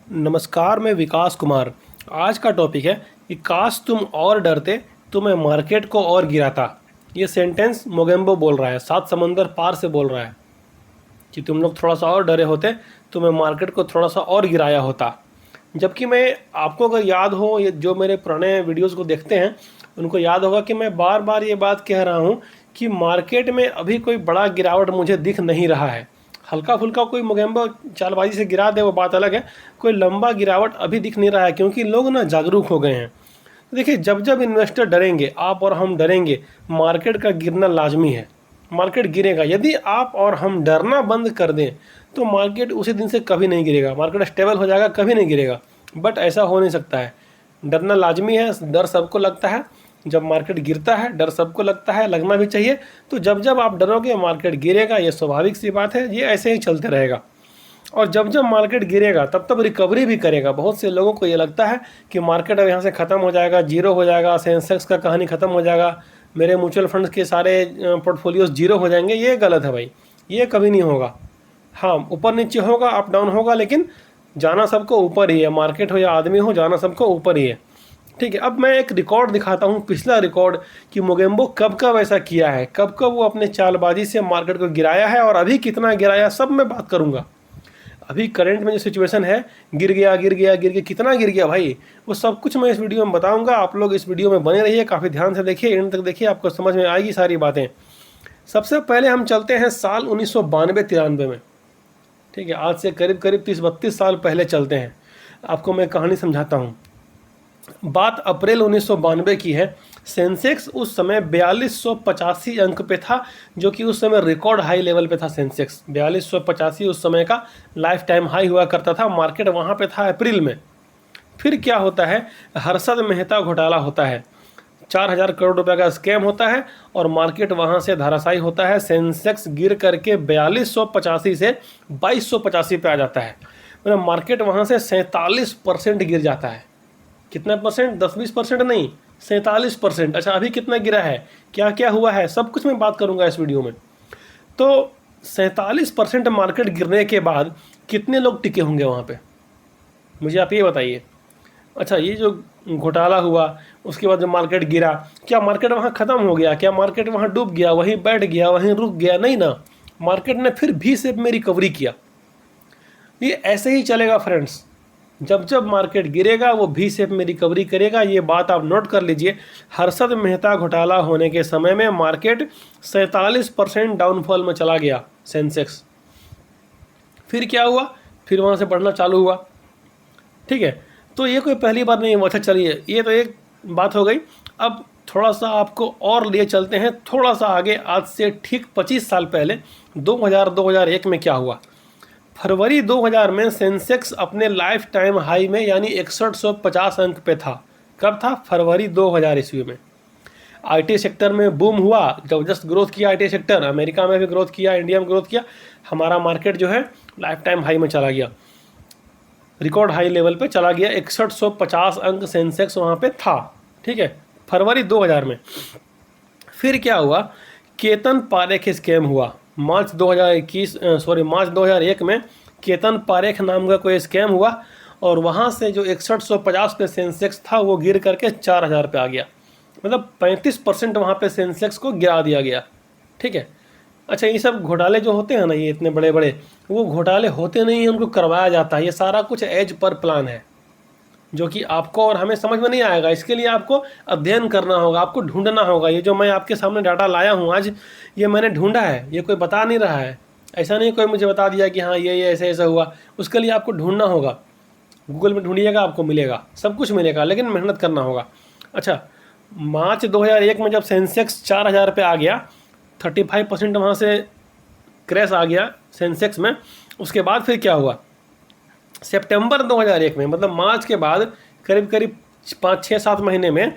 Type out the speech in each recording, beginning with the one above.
नमस्कार, मैं विकास कुमार। आज का टॉपिक है कि काश तुम और डरते तो मैं मार्केट को और गिराता। ये सेंटेंस मोगेम्बो बोल रहा है, 7 समंदर पार से बोल रहा है कि तुम लोग थोड़ा सा और डरे होते तो मैं मार्केट को थोड़ा सा और गिराया होता। जबकि मैं आपको अगर याद हो, ये जो मेरे पुराने वीडियोस को देखते हैं उनको याद होगा कि मैं बार बार ये बात कह रहा हूँ कि मार्केट में अभी कोई बड़ा गिरावट मुझे दिख नहीं रहा है। हल्का फुल्का कोई मोगेम्बो चालबाजी से गिरा दे वो बात अलग है, कोई लंबा गिरावट अभी दिख नहीं रहा है क्योंकि लोग ना जागरूक हो गए हैं। तो देखिए, जब जब इन्वेस्टर डरेंगे, आप और हम डरेंगे, मार्केट का गिरना लाजमी है। मार्केट गिरेगा। यदि आप और हम डरना बंद कर दें तो मार्केट उसी दिन से कभी नहीं गिरेगा, मार्केट स्टेबल हो जाएगा, कभी नहीं गिरेगा। बट ऐसा हो नहीं सकता है। डरना लाजमी है, डर सबको लगता है। जब मार्केट गिरता है डर सबको लगता है, लगना भी चाहिए। तो जब जब आप डरोगे मार्केट गिरेगा, ये स्वाभाविक सी बात है, ये ऐसे ही चलते रहेगा। और जब जब मार्केट गिरेगा तब तब रिकवरी भी करेगा। बहुत से लोगों को ये लगता है कि मार्केट अब यहाँ से ख़त्म हो जाएगा, जीरो हो जाएगा, सेंसेक्स का कहानी ख़त्म हो जाएगा, मेरे म्यूचुअल फंड्स के सारे पोर्टफोलियोज जीरो हो जाएंगे। ये गलत है भाई, ये कभी नहीं होगा। हाँ, ऊपर नीचे होगा, अप डाउन होगा, लेकिन जाना सबको ऊपर ही है। मार्केट हो या आदमी हो, जाना सबको ऊपर ही है। ठीक है, अब मैं एक रिकॉर्ड दिखाता हूँ, पिछला रिकॉर्ड, कि मोगेम्बो कब कब ऐसा किया है, कब कब वो अपने चालबाजी से मार्केट को गिराया है और अभी कितना गिराया, सब मैं बात करूँगा। अभी करंट में जो सिचुएशन है, गिर गया गिर गया गिर गया, कितना गिर गया भाई, वो सब कुछ मैं इस वीडियो में बताऊंगा। आप लोग इस वीडियो में बने रहिए, काफ़ी ध्यान से देखिए, एंड तक देखिए, आपको समझ में आएगी सारी बातें। सबसे पहले हम चलते हैं साल 1992-93 में। ठीक है, आज से करीब करीब 30-32 साल पहले चलते हैं। आपको मैं कहानी समझाता हूँ। बात अप्रैल 1992 की है। सेंसेक्स उस समय 4285 अंक पे था, जो कि उस समय रिकॉर्ड हाई लेवल पे था। सेंसेक्स 4285 उस समय का लाइफ टाइम हाई हुआ करता था। मार्केट वहाँ पे था अप्रैल में। फिर क्या होता है, हर्षद मेहता घोटाला होता है, 4000 करोड़ रुपए का स्कैम होता है और मार्केट वहाँ से धराशायी होता है। सेंसेक्स गिर करके 4285 से 2285 पे आ जाता है। मतलब मार्केट वहाँ से 47% गिर जाता है। कितना परसेंट? 10-20% नहीं, 47%। अच्छा, अभी कितना गिरा है, क्या क्या हुआ है, सब कुछ मैं बात करूंगा इस वीडियो में। तो 47% मार्केट गिरने के बाद कितने लोग टिके होंगे वहाँ पे, मुझे आप ये बताइए। अच्छा, ये जो घोटाला हुआ उसके बाद जब मार्केट गिरा, क्या मार्केट वहाँ ख़त्म हो गया? क्या मार्केट वहाँ डूब गया, वहीं बैठ गया, वहीं रुक गया? नहीं ना, मार्केट ने फिर भी शेप में रिकवरी किया। ये ऐसे ही चलेगा फ्रेंड्स। जब जब मार्केट गिरेगा वो भी शेप में रिकवरी करेगा। ये बात आप नोट कर लीजिए। हर्षद मेहता घोटाला होने के समय में मार्केट 47% डाउनफॉल में चला गया सेंसेक्स। फिर क्या हुआ, फिर वहाँ से बढ़ना चालू हुआ। ठीक है, तो ये कोई पहली बात नहीं है। अच्छा चलिए, ये तो एक बात हो गई। अब थोड़ा सा आपको और लिए चलते हैं, थोड़ा सा आगे, आज से ठीक 25 साल पहले 2001 में क्या हुआ। फरवरी 2000 में सेंसेक्स अपने लाइफ टाइम हाई में यानी 6150 अंक पे था। कब था? फरवरी 2000 ईस्वी में। आईटी सेक्टर में बूम हुआ, जबरदस्त ग्रोथ किया आईटी सेक्टर। अमेरिका में भी ग्रोथ किया, इंडिया में ग्रोथ किया। हमारा मार्केट जो है लाइफ टाइम हाई में चला गया, रिकॉर्ड हाई लेवल पे चला गया। 6150 अंक सेंसेक्स वहाँ पे था। ठीक है, फरवरी 2000 में। फिर क्या हुआ, केतन पारेख स्कैम हुआ। मार्च 2001 में केतन पारेख नाम का कोई स्कैम हुआ और वहाँ से जो 6150 पे सेंसेक्स था वो गिर करके 4000 पे आ गया। मतलब 35% वहाँ पे सेंसेक्स को गिरा दिया गया। ठीक है। अच्छा, ये सब घोटाले जो होते हैं ना, ये इतने बड़े बड़े, वो घोटाले होते नहीं हैं, उनको करवाया जाता है। ये सारा कुछ एज पर प्लान है जो कि आपको और हमें समझ में नहीं आएगा। इसके लिए आपको अध्ययन करना होगा, आपको ढूंढना होगा। ये जो मैं आपके सामने डाटा लाया हूँ आज, ये मैंने ढूंढा है, ये कोई बता नहीं रहा है। ऐसा नहीं कोई मुझे बता दिया कि हाँ ये ऐसे ऐसा हुआ। उसके लिए आपको ढूंढना होगा। गूगल में ढूंढिएगा, आपको मिलेगा, सब कुछ मिलेगा, लेकिन मेहनत करना होगा। अच्छा, मार्च 2001 में जब सेंसेक्स 4000 पे आ गया, 35% वहाँ से क्रैश आ गया सेंसेक्स में। उसके बाद फिर क्या हुआ, सितंबर 2001 में, मतलब मार्च के बाद करीब करीब 5-6-7 महीने में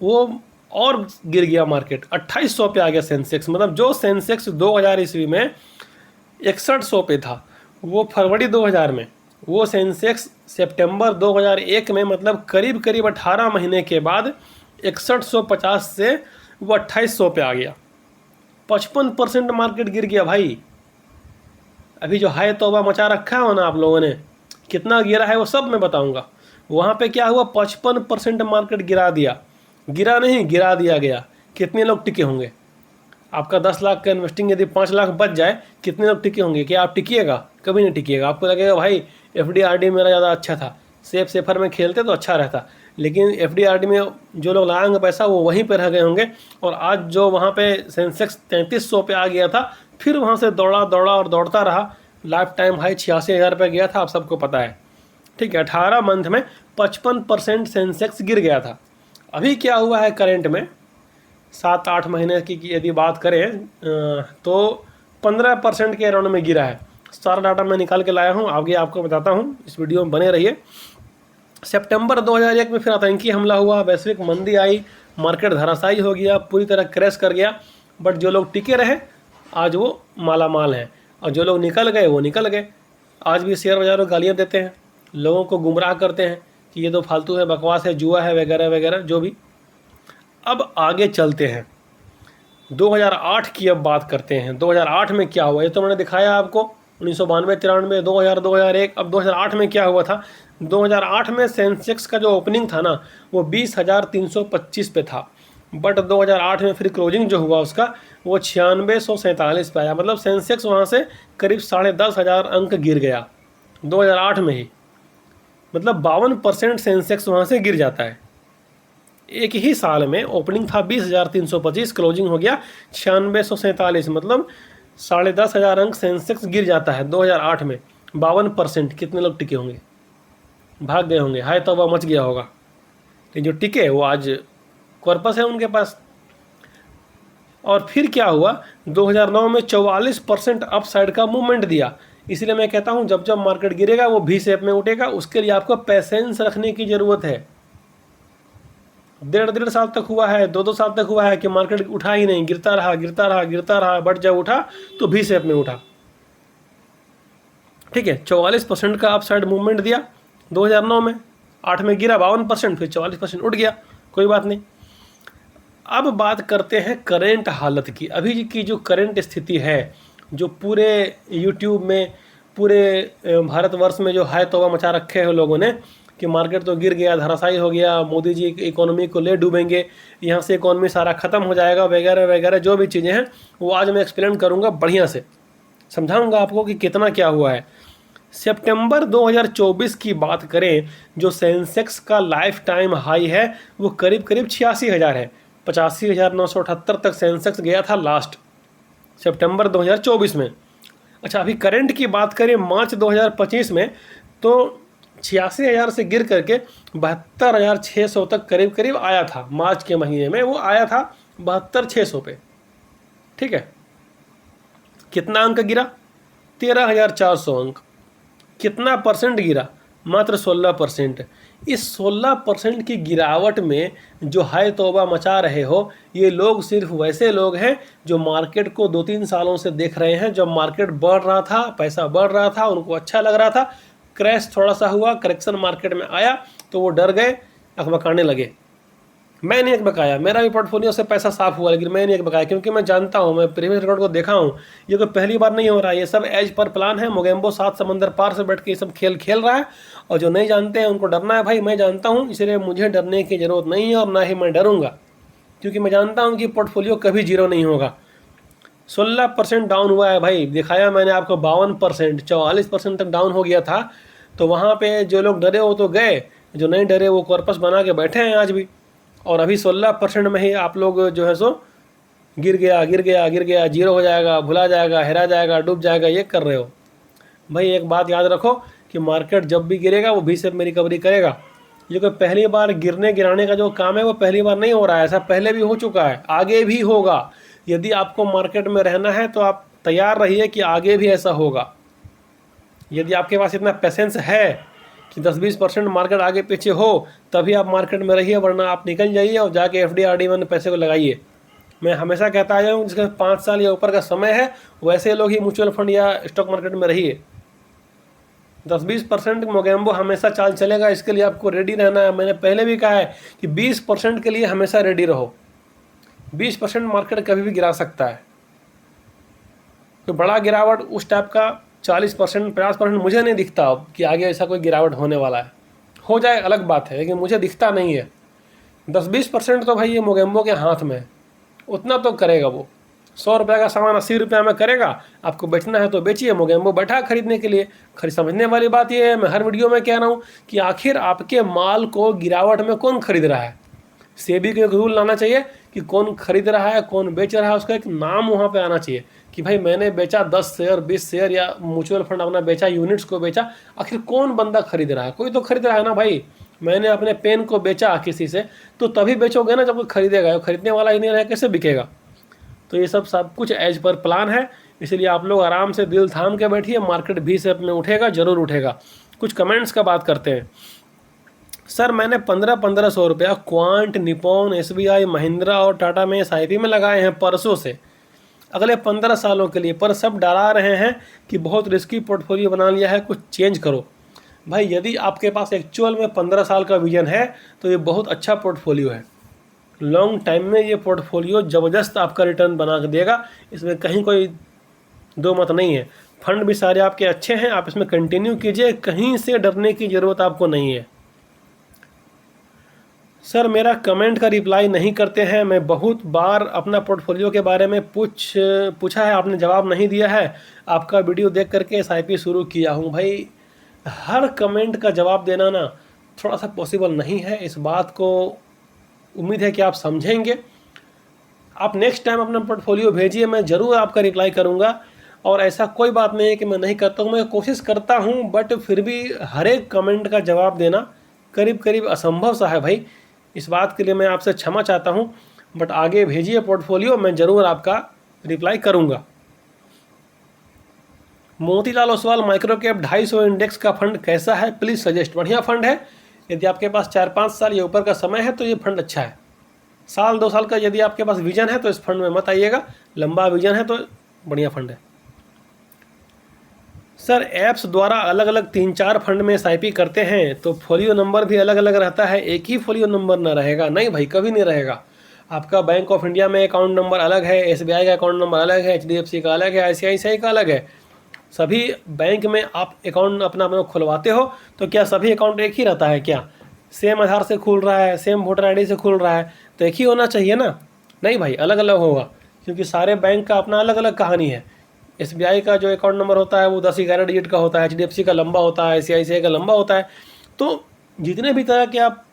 वो और गिर गया मार्केट। 2800 पे आ गया सेंसेक्स। मतलब जो सेंसेक्स 2000 ईस्वी में 6100 पे था, वो फरवरी 2000 में, वो सेंसेक्स सितंबर 2001 में, मतलब करीब करीब 18 महीने के बाद 6150 से वो 2800 पे आ गया। 55% मार्केट गिर गया भाई। अभी जो हाई तौबा मचा रखा हो ना आप लोगों ने, कितना गिरा है वो सब मैं बताऊंगा। वहाँ पे क्या हुआ, 55% मार्केट गिरा दिया, गिरा नहीं गिरा दिया गया। कितने लोग टिके होंगे? आपका 10 लाख का इन्वेस्टिंग यदि 5 लाख बच जाए, कितने लोग टिके होंगे? क्या आप टिकिएगा? कभी नहीं टिकिएगा। आपको लगेगा भाई FD RD मेरा ज़्यादा अच्छा था, सेफर में खेलते तो अच्छा रहता। लेकिन FD RD में जो लोग लगाएंगे पैसा वो वहीं पर रह गए होंगे। और आज जो वहाँ पे सेंसेक्स 3300 पे आ गया था, फिर वहाँ से दौड़ा दौड़ा और दौड़ता रहा। लाइफ टाइम हाई 86,000 पे गया था, आप सबको पता है। ठीक है, 18 मंथ में 55% सेंसेक्स गिर गया था। अभी क्या हुआ है करंट में, 7-8 महीने की यदि बात करें तो 15% के अराउंड में गिरा है। सारा डाटा मैं निकाल के लाया हूँ, आगे आपको बताता हूँ, इस वीडियो में बने रहिए। सितंबर 2001 में फिर आतंकी हमला हुआ, वैश्विक मंदी आई, मार्केट धराशायी हो गया, पूरी तरह क्रैश कर गया। बट जो लोग टिके रहे आज वो माला माल हैं, और जो लोग निकल गए वो निकल गए। आज भी शेयर बाजार में गालियाँ देते हैं, लोगों को गुमराह करते हैं कि ये तो फालतू है, बकवास है, जुआ है, वगैरह वगैरह जो भी। अब आगे चलते हैं, 2008 की अब बात करते हैं। 2008 में क्या हुआ ये तो मैंने दिखाया आपको, 1992, 93, 2000, 2001। अब 2008 में क्या हुआ था? 2008 में सेंसेक्स का जो ओपनिंग था ना वो 20,325 पे था। बट 2008 में फिर क्लोजिंग जो हुआ उसका वो 9647 पे आया। मतलब सेंसेक्स वहाँ से करीब 10,500 अंक गिर गया 2008 में ही। मतलब 52% सेंसेक्स वहाँ से गिर जाता है। एक ही साल में ओपनिंग था 20,325, क्लोजिंग हो गया 9647, मतलब 10,500 अंक सेंसेक्स गिर जाता है 2008 में। 52%। कितने लोग टिके होंगे? भाग गए होंगे, हाय तौबा मच गया होगा। लेकिन जो टिके वो आज कॉर्पस है उनके पास। और फिर क्या हुआ, 2009 में 44% अपसाइड का मूवमेंट दिया। इसलिए मैं कहता हूँ जब जब मार्केट गिरेगा वो भी शेप में उठेगा, उसके लिए आपको पेशेंस रखने की ज़रूरत है। 1.5 साल तक हुआ है, 2 साल तक हुआ है कि मार्केट उठा ही नहीं, गिरता रहा गिरता रहा गिरता रहा, बट जब उठा तो भी शेप में उठा। ठीक है, 44% का अपसाइड मूवमेंट दिया 2009 में। 8 में गिरा 52%, फिर 44% उठ गया, कोई बात नहीं। अब बात करते हैं करेंट हालत की। अभी की जो करेंट स्थिति है, जो पूरे यूट्यूब में, पूरे भारतवर्ष में जो हाय तौबा मचा रखे हैं लोगों ने कि मार्केट तो गिर गया, धराशायी हो गया, मोदी जी इकोनॉमी को ले डूबेंगे, यहाँ से इकोनॉमी सारा ख़त्म हो जाएगा, वगैरह वगैरह जो भी चीज़ें हैं वो आज मैं एक्सप्लेन करूँगा, बढ़िया से समझाऊँगा आपको कि कितना क्या हुआ है। सितंबर 2024 की बात करें, जो सेंसेक्स का लाइफ टाइम हाई है वो करीब करीब 86,000 है। 85,978 तक सेंसेक्स गया था लास्ट सितंबर 2024 में। अच्छा, अभी करंट की बात करें मार्च 2025 में, तो 86,000 से गिर करके 72,600 तक करीब करीब आया था। मार्च के महीने में वो आया था 72,600 पे। ठीक है, कितना अंक गिरा? 13,400 अंक। कितना परसेंट गिरा? मात्र 16%। इस 16% की गिरावट में जो हाय तौबा मचा रहे हो, ये लोग सिर्फ वैसे लोग हैं जो मार्केट को 2-3 सालों से देख रहे हैं। जब मार्केट बढ़ रहा था, पैसा बढ़ रहा था, उनको अच्छा लग रहा था, क्रैश थोड़ा सा हुआ, करेक्शन मार्केट में आया तो वो डर गए, अकबकाने लगे। मैं नहीं अकबकाया, मेरा भी पोर्टफोलियो से पैसा साफ हुआ, लेकिन मैं नहीं अकबकाया क्योंकि मैं जानता हूँ, मैं प्रीवियस रिकॉर्ड को देखा हूँ, ये कोई पहली बार नहीं हो रहा है। ये सब एज पर प्लान है। मोगेम्बो 7 समंदर पार से बैठ के ये सब खेल खेल रहा है, और जो नहीं जानते हैं उनको डरना है। भाई मैं जानता हूँ, इसलिए मुझे डरने की ज़रूरत नहीं है और ना ही मैं डरूंगा, क्योंकि मैं जानता हूँ कि पोर्टफोलियो कभी जीरो नहीं होगा। 16% डाउन हुआ है भाई, दिखाया मैंने आपको 52%, 44% तक डाउन हो गया था। तो वहाँ पे जो लोग डरे वो तो गए, जो नहीं डरे वो कॉर्पस बना के बैठे हैं आज भी। और अभी 16% में ही आप लोग जो है सो गिर गया गिर गया गिर गया, जीरो हो जाएगा, भुला जाएगा, हेरा जाएगा, डूब जाएगा, ये कर रहे हो। भाई एक बात याद रखो कि मार्केट जब भी गिरेगा वो भी शेप में रिकवरी करेगा। ये कोई पहली बार गिरने गिराने का जो काम है वो पहली बार नहीं हो रहा है, ऐसा पहले भी हो चुका है, आगे भी होगा। यदि आपको मार्केट में रहना है तो आप तैयार रहिए कि आगे भी ऐसा होगा। यदि आपके पास इतना पेशेंस है कि 10-20% मार्केट आगे पीछे हो तभी आप मार्केट में रहिए, वरना आप निकल जाइए और जाके FD RD में पैसे को लगाइए। मैं हमेशा कहता आया हूँ जिसका 5 साल या ऊपर का समय है वैसे लोग ही म्यूचुअल फंड या स्टॉक मार्केट में रहिए। 10-20% मोगेम्बो हमेशा चाल चलेगा, इसके लिए आपको रेडी रहना है। मैंने पहले भी कहा है कि 20% के लिए हमेशा रेडी रहो। 20% मार्केट कभी भी गिरा सकता है। तो बड़ा गिरावट उस टाइप का 40% 50% मुझे नहीं दिखता कि आगे ऐसा कोई गिरावट होने वाला है। हो जाए अलग बात है, लेकिन मुझे दिखता नहीं है। 10-20% तो भाई ये मोगेम्बो के हाथ में है, उतना तो करेगा वो। 100 रुपये का सामान 80 रुपये में करेगा। आपको बेचना है तो बेचिए, मोगेम्बो बैठा है खरीदने के लिए। समझने वाली बात ये है, मैं हर वीडियो में कह रहा हूँ कि आखिर आपके माल को गिरावट में कौन खरीद रहा है। सेबी को एक रूल लाना चाहिए कि कौन खरीद रहा है, कौन बेच रहा है, उसका एक नाम वहाँ पे आना चाहिए कि भाई मैंने बेचा 10 शेयर 20 शेयर या म्यूचुअल फंड अपना बेचा, यूनिट्स को बेचा। आखिर कौन बंदा खरीद रहा है? कोई तो खरीद रहा है ना भाई। मैंने अपने पेन को बेचा किसी से, तो तभी बेचोगे ना जब कोई खरीदेगा। खरीदने वाला ही नहीं रहे कैसे बिकेगा? तो ये सब कुछ एज पर प्लान है, इसलिए आप लोग आराम से दिल थाम के बैठिए। मार्केट भी से अपने उठेगा, ज़रूर उठेगा। कुछ कमेंट्स का बात करते हैं। सर मैंने 1500 रुपया क्वांट, निपॉन, SBI, महिंद्रा और टाटा में SIP में लगाए हैं परसों से, अगले 15 सालों के लिए, पर सब डरा रहे हैं कि बहुत रिस्की पोर्टफोलियो बना लिया है, कुछ चेंज करो। भाई यदि आपके पास एक्चुअल में 15 साल का विजन है तो ये बहुत अच्छा पोर्टफोलियो है। लॉन्ग टाइम में ये पोर्टफोलियो ज़बरदस्त आपका रिटर्न बना के देगा, इसमें कहीं कोई दो मत नहीं है। फंड भी सारे आपके अच्छे हैं, आप इसमें कंटिन्यू कीजिए, कहीं से डरने की ज़रूरत आपको नहीं है। सर मेरा कमेंट का रिप्लाई नहीं करते हैं, मैं बहुत बार अपना पोर्टफोलियो के बारे में पूछा है, आपने जवाब नहीं दिया है। आपका वीडियो देख करके SIP शुरू किया हूँ। भाई हर कमेंट का जवाब देना ना थोड़ा सा पॉसिबल नहीं है, इस बात को उम्मीद है कि आप समझेंगे। आप नेक्स्ट टाइम अपना पोर्टफोलियो भेजिए, मैं ज़रूर आपका रिप्लाई करूँगा। और ऐसा कोई बात नहीं है कि मैं नहीं करता हूँ, मैं कोशिश करता हूँ, बट फिर भी हर एक कमेंट का जवाब देना करीब करीब असंभव सा है भाई। इस बात के लिए मैं आपसे क्षमा चाहता हूँ, बट आगे भेजिए पोर्टफोलियो, मैं ज़रूर आपका रिप्लाई करूँगा। Motilal Oswal, micro cap 250 index का फंड कैसा है, प्लीज़ सजेस्ट। बढ़िया फंड है, यदि आपके पास 4-5 साल या ऊपर का समय है तो ये फंड अच्छा है। 1-2 साल का यदि आपके पास विजन है तो इस फंड में मत आइएगा, लंबा विजन है तो बढ़िया फंड है। सर ऐप्स द्वारा अलग अलग 3-4 फंड में SIP करते हैं तो फोलियो नंबर भी अलग अलग रहता है, एक ही फोलियो नंबर ना रहेगा? नहीं भाई, कभी नहीं रहेगा। आपका बैंक ऑफ इंडिया में अकाउंट नंबर अलग है, SBI का अकाउंट नंबर अलग है, HDFC का अलग है, ICICI का अलग है। सभी बैंक में आप अकाउंट अपना अपना खुलवाते हो तो क्या सभी अकाउंट एक ही रहता है क्या? सेम आधार से खुल रहा है, सेम वोटर ID से खुल रहा है, तो एक ही होना चाहिए ना? नहीं भाई, अलग अलग होगा, क्योंकि सारे बैंक का अपना अलग अलग कहानी है। SBI का जो अकाउंट नंबर होता है वो 10-11 डिजिट का होता है, HDFC का लंबा होता है, ICICI का लंबा होता है। तो जितने भी तरह के आप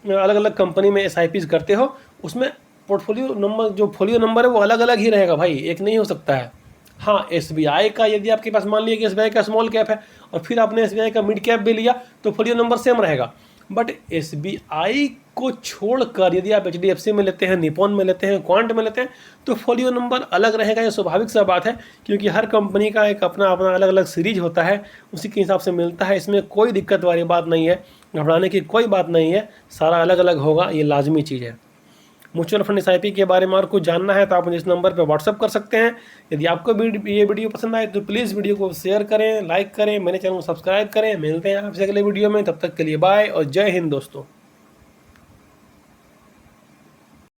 अलग अलग कंपनी में SIPs करते हो, उसमें पोर्टफोलियो नंबर, जो फोलियो नंबर है वो अलग अलग ही रहेगा भाई, एक नहीं हो सकता है। हाँ, SBI का यदि आपके पास मान लिया कि SBI का स्मॉल कैप है और फिर आपने SBI का मिड कैप भी लिया तो फोलियो नंबर सेम रहेगा। बट SBI को छोड़कर यदि आप HDFC में लेते हैं, निपॉन में लेते हैं, क्वांट में लेते हैं, तो फोलियो नंबर अलग रहेगा। ये स्वाभाविक सा बात है, क्योंकि हर कंपनी का एक अपना अपना अलग अलग सीरीज होता है, उसी के हिसाब से मिलता है। इसमें कोई दिक्कत वाली बात नहीं है, घबराने की कोई बात नहीं है, सारा अलग अलग होगा, ये लाजमी चीज़ है। म्यूचुअल फंड SIP के बारे में और कुछ जानना है तो आप मुझे इस नंबर पर व्हाट्सअप कर सकते हैं। यदि आपको ये वीडियो पसंद आए तो प्लीज़ वीडियो को शेयर करें, लाइक करें, मेरे चैनल को सब्सक्राइब करें। मिलते हैं आपसे अगले वीडियो में, तब तक के लिए बाय और जय हिंद दोस्तों।